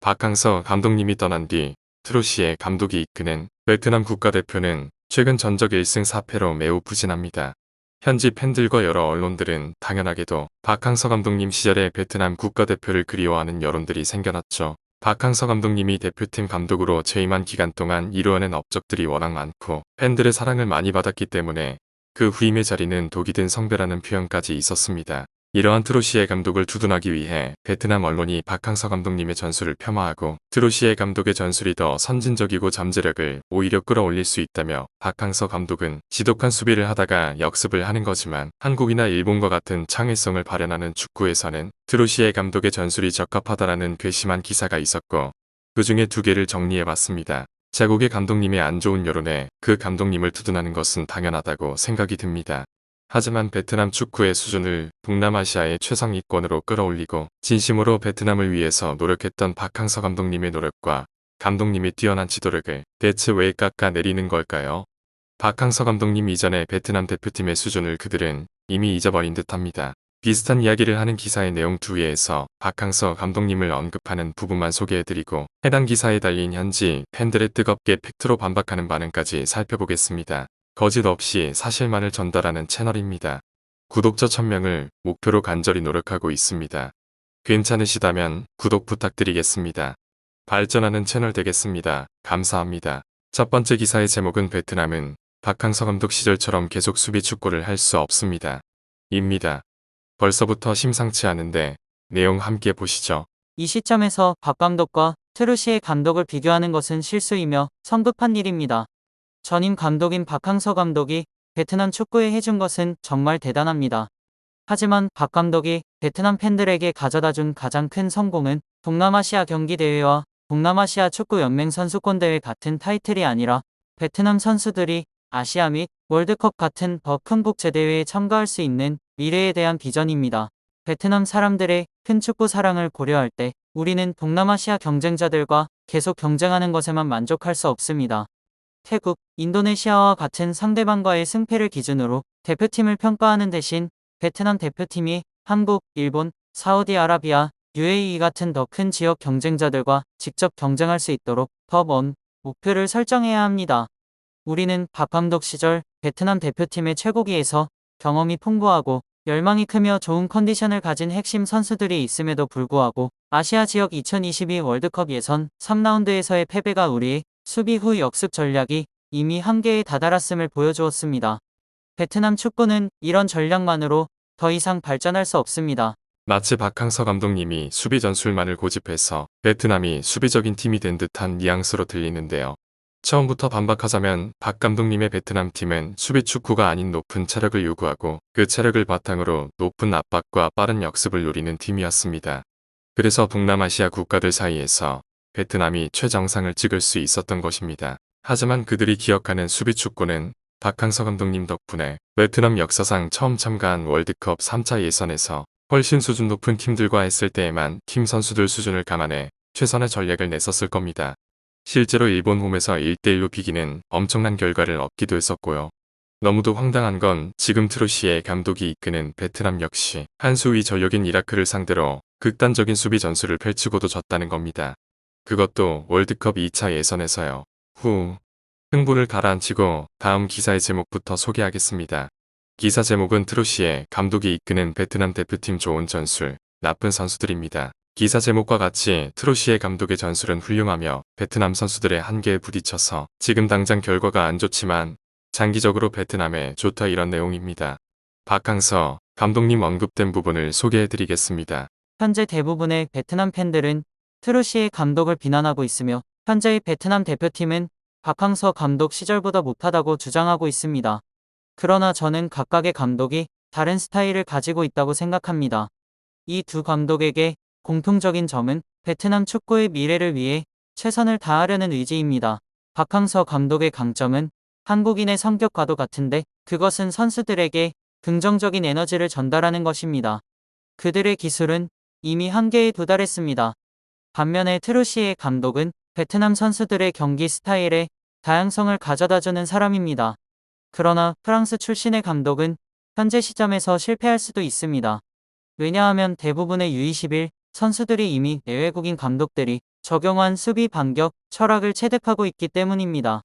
박항서 감독님이 떠난 뒤 트로시에 감독이 이끄는 베트남 국가대표는 최근 전적 1승 4패로 매우 부진합니다. 현지 팬들과 여러 언론들은 당연하게도 박항서 감독님 시절의 베트남 국가대표를 그리워하는 여론들이 생겨났죠. 박항서 감독님이 대표팀 감독으로 재임한 기간 동안 이루어낸 업적들이 워낙 많고 팬들의 사랑을 많이 받았기 때문에 그 후임의 자리는 독이 든 성배라는 표현까지 있었습니다. 이러한 트로시에 감독을 두둔하기 위해 베트남 언론이 박항서 감독님의 전술을 폄하하고 트로시에 감독의 전술이 더 선진적이고 잠재력을 오히려 끌어올릴 수 있다며 박항서 감독은 지독한 수비를 하다가 역습을 하는 거지만 한국이나 일본과 같은 창의성을 발현하는 축구에서는 트로시에 감독의 전술이 적합하다라는 괘씸한 기사가 있었고 그 중에 두 개를 정리해봤습니다. 자국의 감독님의 안 좋은 여론에 그 감독님을 두둔하는 것은 당연하다고 생각이 듭니다. 하지만 베트남 축구의 수준을 동남아시아의 최상위권으로 끌어올리고 진심으로 베트남을 위해서 노력했던 박항서 감독님의 노력과 감독님의 뛰어난 지도력을 대체 왜 깎아내리는 걸까요? 박항서 감독님 이전의 베트남 대표팀의 수준을 그들은 이미 잊어버린 듯합니다. 비슷한 이야기를 하는 기사의 내용 두 개에서 박항서 감독님을 언급하는 부분만 소개해드리고 해당 기사에 달린 현지 팬들의 뜨겁게 팩트로 반박하는 반응까지 살펴보겠습니다. 거짓 없이 사실만을 전달하는 채널입니다. 구독자 1000명을 목표로 간절히 노력하고 있습니다. 괜찮으시다면 구독 부탁드리겠습니다. 발전하는 채널 되겠습니다. 감사합니다. 첫 번째 기사의 제목은 베트남은 박항서 감독 시절처럼 계속 수비 축구를 할 수 없습니다. 입니다. 벌써부터 심상치 않은데 내용 함께 보시죠. 이 시점에서 박 감독과 트루시의 감독을 비교하는 것은 실수이며 성급한 일입니다. 전임 감독인 박항서 감독이 베트남 축구에 해준 것은 정말 대단합니다. 하지만 박 감독이 베트남 팬들에게 가져다준 가장 큰 성공은 동남아시아 경기대회와 동남아시아 축구연맹 선수권대회 같은 타이틀이 아니라 베트남 선수들이 아시아 및 월드컵 같은 더 큰 국제대회에 참가할 수 있는 미래에 대한 비전입니다. 베트남 사람들의 큰 축구 사랑을 고려할 때 우리는 동남아시아 경쟁자들과 계속 경쟁하는 것에만 만족할 수 없습니다. 태국, 인도네시아와 같은 상대방과의 승패를 기준으로 대표팀을 평가하는 대신 베트남 대표팀이 한국, 일본, 사우디아라비아, UAE 같은 더 큰 지역 경쟁자들과 직접 경쟁할 수 있도록 더 먼 목표를 설정해야 합니다. 우리는 박 감독 시절 베트남 대표팀의 최고기에서 경험이 풍부하고 열망이 크며 좋은 컨디션을 가진 핵심 선수들이 있음에도 불구하고 아시아 지역 2022 월드컵 예선 3라운드에서의 패배가 우리의 수비 후 역습 전략이 이미 한계에 다다랐음을 보여주었습니다. 베트남 축구는 이런 전략만으로 더 이상 발전할 수 없습니다. 마치 박항서 감독님이 수비 전술만을 고집해서 베트남이 수비적인 팀이 된 듯한 뉘앙스로 들리는데요. 처음부터 반박하자면 박 감독님의 베트남 팀은 수비 축구가 아닌 높은 체력을 요구하고 그 체력을 바탕으로 높은 압박과 빠른 역습을 노리는 팀이었습니다. 그래서 동남아시아 국가들 사이에서 베트남이 최정상을 찍을 수 있었던 것입니다. 하지만 그들이 기억하는 수비 축구는 박항서 감독님 덕분에 베트남 역사상 처음 참가한 월드컵 3차 예선에서 훨씬 수준 높은 팀들과 했을 때에만 팀 선수들 수준을 감안해 최선의 전략을 냈었을 겁니다. 실제로 일본 홈에서 1대1로 비기는 엄청난 결과를 얻기도 했었고요. 너무도 황당한 건 지금 트로시에 감독이 이끄는 베트남 역시 한 수위 전력인 이라크를 상대로 극단적인 수비 전술을 펼치고도 졌다는 겁니다. 그것도 월드컵 2차 예선에서요. 흥분을 가라앉히고 다음 기사의 제목부터 소개하겠습니다. 기사 제목은 트로시에 감독이 이끄는 베트남 대표팀 좋은 전술, 나쁜 선수들입니다. 기사 제목과 같이 트로시에 감독의 전술은 훌륭하며 베트남 선수들의 한계에 부딪혀서 지금 당장 결과가 안 좋지만 장기적으로 베트남에 좋다 이런 내용입니다. 박항서 감독님 언급된 부분을 소개해드리겠습니다. 현재 대부분의 베트남 팬들은 트루시의 감독을 비난하고 있으며 현재의 베트남 대표팀은 박항서 감독 시절보다 못하다고 주장하고 있습니다. 그러나 저는 각각의 감독이 다른 스타일을 가지고 있다고 생각합니다. 이 두 감독에게 공통적인 점은 베트남 축구의 미래를 위해 최선을 다하려는 의지입니다. 박항서 감독의 강점은 한국인의 성격과도 같은데 그것은 선수들에게 긍정적인 에너지를 전달하는 것입니다. 그들의 기술은 이미 한계에 도달했습니다. 반면에 트루시의 감독은 베트남 선수들의 경기 스타일에 다양성을 가져다주는 사람입니다. 그러나 프랑스 출신의 감독은 현재 시점에서 실패할 수도 있습니다. 왜냐하면 대부분의 U21 선수들이 이미 내외국인 감독들이 적용한 수비 반격 철학을 체득하고 있기 때문입니다.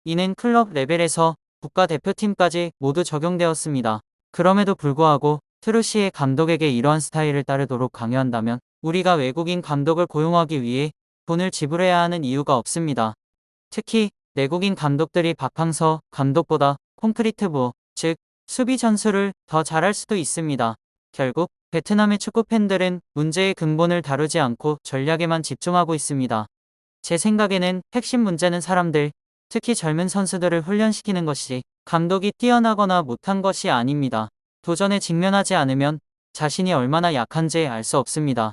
이는 클럽 레벨에서 국가대표팀까지 모두 적용되었습니다. 그럼에도 불구하고 트루시에 감독에게 이러한 스타일을 따르도록 강요한다면 우리가 외국인 감독을 고용하기 위해 돈을 지불해야 하는 이유가 없습니다. 특히 내국인 감독들이 박항서 감독보다 콘크리트 부호, 즉 수비 전술을 더 잘할 수도 있습니다. 결국 베트남의 축구 팬들은 문제의 근본을 다루지 않고 전략에만 집중하고 있습니다. 제 생각에는 핵심 문제는 사람들, 특히 젊은 선수들을 훈련시키는 것이 감독이 뛰어나거나 못한 것이 아닙니다. 도전에 직면하지 않으면 자신이 얼마나 약한지 알 수 없습니다.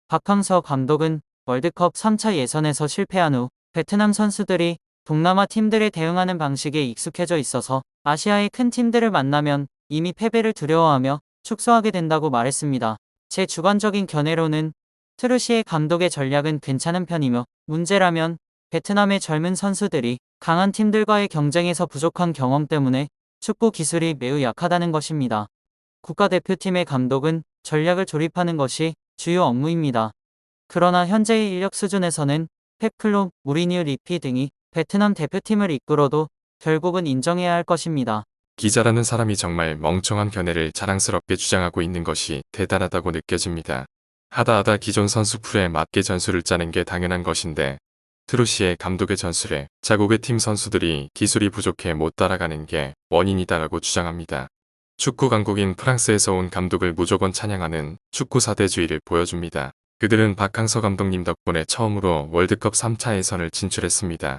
박항서 감독은 월드컵 3차 예선에서 실패한 후 베트남 선수들이 동남아 팀들에 대응하는 방식에 익숙해져 있어서 아시아의 큰 팀들을 만나면 이미 패배를 두려워하며 축소하게 된다고 말했습니다. 제 주관적인 견해로는 트루시에 감독의 전략은 괜찮은 편이며 문제라면 베트남의 젊은 선수들이 강한 팀들과의 경쟁에서 부족한 경험 때문에 축구 기술이 매우 약하다는 것입니다. 국가대표팀의 감독은 전략을 조립하는 것이 주요 업무입니다. 그러나 현재의 인력 수준에서는 펩 클롭, 무리뉴, 리피 등이 베트남 대표팀을 이끌어도 결국은 인정해야 할 것입니다. 기자라는 사람이 정말 멍청한 견해를 자랑스럽게 주장하고 있는 것이 대단하다고 느껴집니다. 하다 기존 선수 풀에 맞게 전술을 짜는 게 당연한 것인데 트루시의 감독의 전술에 자국의 팀 선수들이 기술이 부족해 못 따라가는 게 원인이다라고 주장합니다. 축구 강국인 프랑스에서 온 감독을 무조건 찬양하는 축구 사대주의를 보여줍니다. 그들은 박항서 감독님 덕분에 처음으로 월드컵 3차 예선을 진출했습니다.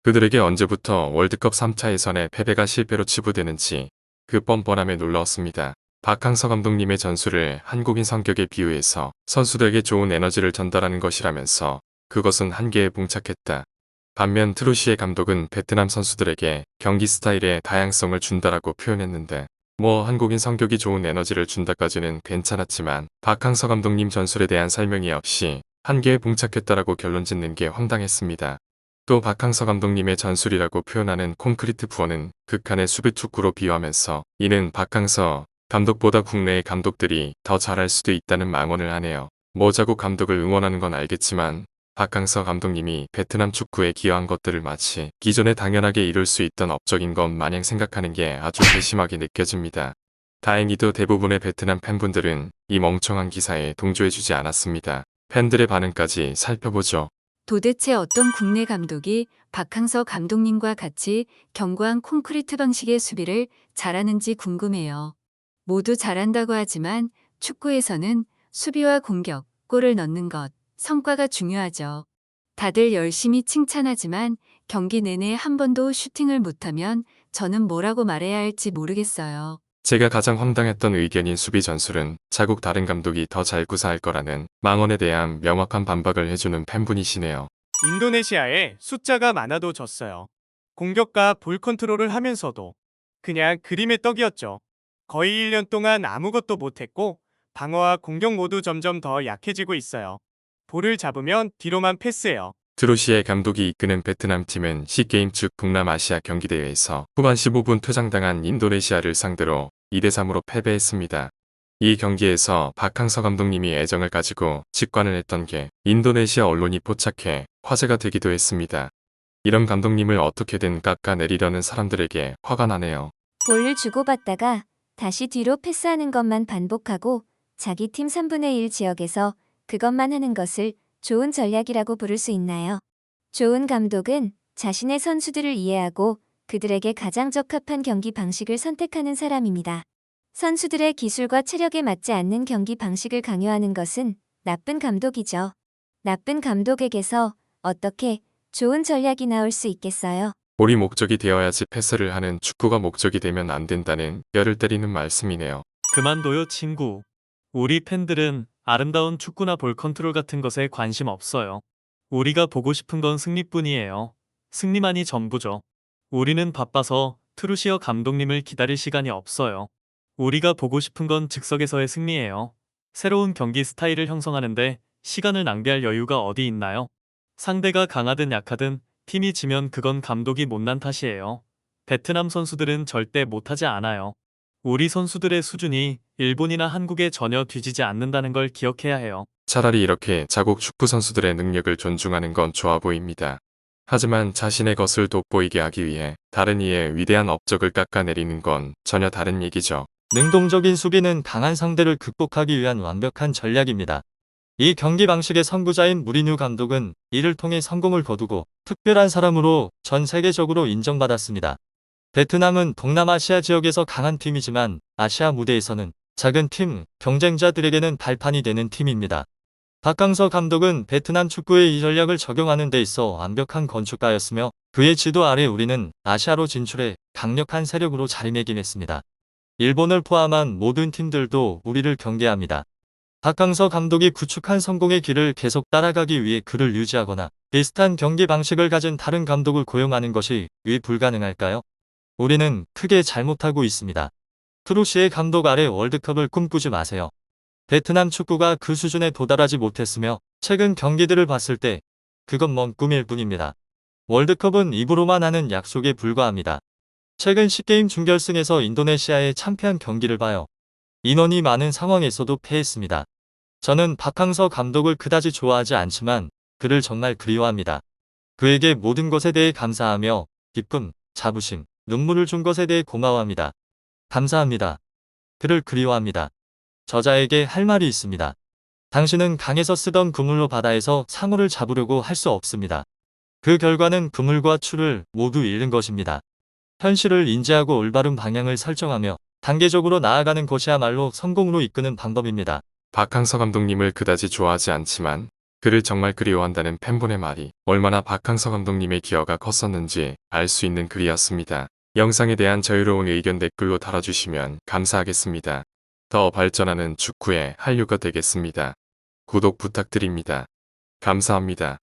그들에게 언제부터 월드컵 3차 예선의 패배가 실패로 치부되는지 그 뻔뻔함에 놀라웠습니다. 박항서 감독님의 전술을 한국인 성격에 비유해서 선수들에게 좋은 에너지를 전달하는 것이라면서 그것은 한계에 봉착했다. 반면 트루시의 감독은 베트남 선수들에게 경기 스타일의 다양성을 준다라고 표현했는데 한국인 성격이 좋은 에너지를 준다까지는 괜찮았지만 박항서 감독님 전술에 대한 설명이 없이 한계에 봉착했다라고 결론 짓는 게 황당했습니다. 또 박항서 감독님의 전술이라고 표현하는 콘크리트 부어는 극한의 수비 축구로 비유하면서 이는 박항서 감독보다 국내의 감독들이 더 잘할 수도 있다는 망언을 하네요. 자국 감독을 응원하는 건 알겠지만 박항서 감독님이 베트남 축구에 기여한 것들을 마치 기존에 당연하게 이룰 수 있던 업적인 것 마냥 생각하는 게 아주 괘씸하게 느껴집니다. 다행히도 대부분의 베트남 팬분들은 이 멍청한 기사에 동조해주지 않았습니다. 팬들의 반응까지 살펴보죠. 도대체 어떤 국내 감독이 박항서 감독님과 같이 견고한 콘크리트 방식의 수비를 잘하는지 궁금해요. 모두 잘한다고 하지만 축구에서는 수비와 공격, 골을 넣는 것, 성과가 중요하죠. 다들 열심히 칭찬하지만 경기 내내 한 번도 슈팅을 못하면 저는 뭐라고 말해야 할지 모르겠어요. 제가 가장 황당했던 의견인 수비 전술은 자국 다른 감독이 더 잘 구사할 거라는 망언에 대한 명확한 반박을 해주는 팬분이시네요. 인도네시아에 숫자가 많아도 졌어요. 공격과 볼 컨트롤을 하면서도 그냥 그림의 떡이었죠. 거의 1년 동안 아무것도 못했고 방어와 공격 모두 점점 더 약해지고 있어요. 볼을 잡으면 뒤로만 패스해요. 트루시의 감독이 이끄는 베트남 팀은 C게임 즉 동남아시아 경기대회에서 후반 15분 퇴장당한 인도네시아를 상대로 2대3으로 패배했습니다. 이 경기에서 박항서 감독님이 애정을 가지고 직관을 했던 게 인도네시아 언론이 포착해 화제가 되기도 했습니다. 이런 감독님을 어떻게든 깎아내리려는 사람들에게 화가 나네요. 볼을 주고받다가 다시 뒤로 패스하는 것만 반복하고 자기 팀 3분의 1 지역에서 그것만 하는 것을 좋은 전략이라고 부를 수 있나요? 좋은 감독은 자신의 선수들을 이해하고 그들에게 가장 적합한 경기 방식을 선택하는 사람입니다. 선수들의 기술과 체력에 맞지 않는 경기 방식을 강요하는 것은 나쁜 감독이죠. 나쁜 감독에게서 어떻게 좋은 전략이 나올 수 있겠어요? 볼이 목적이 되어야지 패스를 하는 축구가 목적이 되면 안 된다는 뼈를 때리는 말씀이네요. 그만둬요, 친구. 우리 팬들은 아름다운 축구나 볼 컨트롤 같은 것에 관심 없어요. 우리가 보고 싶은 건 승리뿐이에요. 승리만이 전부죠. 우리는 바빠서 트루시어 감독님을 기다릴 시간이 없어요. 우리가 보고 싶은 건 즉석에서의 승리예요. 새로운 경기 스타일을 형성하는데 시간을 낭비할 여유가 어디 있나요? 상대가 강하든 약하든 팀이 지면 그건 감독이 못난 탓이에요. 베트남 선수들은 절대 못하지 않아요. 우리 선수들의 수준이 일본이나 한국에 전혀 뒤지지 않는다는 걸 기억해야 해요. 차라리 이렇게 자국 축구 선수들의 능력을 존중하는 건 좋아 보입니다. 하지만 자신의 것을 돋보이게 하기 위해 다른 이의 위대한 업적을 깎아내리는 건 전혀 다른 얘기죠. 능동적인 수비는 강한 상대를 극복하기 위한 완벽한 전략입니다. 이 경기 방식의 선구자인 무리뉴 감독은 이를 통해 성공을 거두고 특별한 사람으로 전 세계적으로 인정받았습니다. 베트남은 동남아시아 지역에서 강한 팀이지만 아시아 무대에서는 작은 팀, 경쟁자들에게는 발판이 되는 팀입니다. 박항서 감독은 베트남 축구의 이 전략을 적용하는 데 있어 완벽한 건축가였으며 그의 지도 아래 우리는 아시아로 진출해 강력한 세력으로 자리매김했습니다. 일본을 포함한 모든 팀들도 우리를 경계합니다. 박항서 감독이 구축한 성공의 길을 계속 따라가기 위해 그를 유지하거나 비슷한 경기 방식을 가진 다른 감독을 고용하는 것이 왜 불가능할까요? 우리는 크게 잘못하고 있습니다. 트루시의 감독 아래 월드컵을 꿈꾸지 마세요. 베트남 축구가 그 수준에 도달하지 못했으며 최근 경기들을 봤을 때 그건 먼 꿈일 뿐입니다. 월드컵은 입으로만 하는 약속에 불과합니다. 최근 10게임 준결승에서 인도네시아의 창피한 경기를 봐요. 인원이 많은 상황에서도 패했습니다. 저는 박항서 감독을 그다지 좋아하지 않지만 그를 정말 그리워합니다. 그에게 모든 것에 대해 감사하며 기쁨, 자부심, 눈물을 준 것에 대해 고마워합니다. 감사합니다. 그를 그리워합니다. 저자에게 할 말이 있습니다. 당신은 강에서 쓰던 그물로 바다에서 상어를 잡으려고 할 수 없습니다. 그 결과는 그물과 추를 모두 잃는 것입니다. 현실을 인지하고 올바른 방향을 설정하며 단계적으로 나아가는 것이야말로 성공으로 이끄는 방법입니다. 박항서 감독님을 그다지 좋아하지 않지만 그를 정말 그리워한다는 팬분의 말이 얼마나 박항서 감독님의 기여가 컸었는지 알 수 있는 글이었습니다. 영상에 대한 자유로운 의견 댓글로 달아주시면 감사하겠습니다. 더 발전하는 축구의 한류가 되겠습니다. 구독 부탁드립니다. 감사합니다.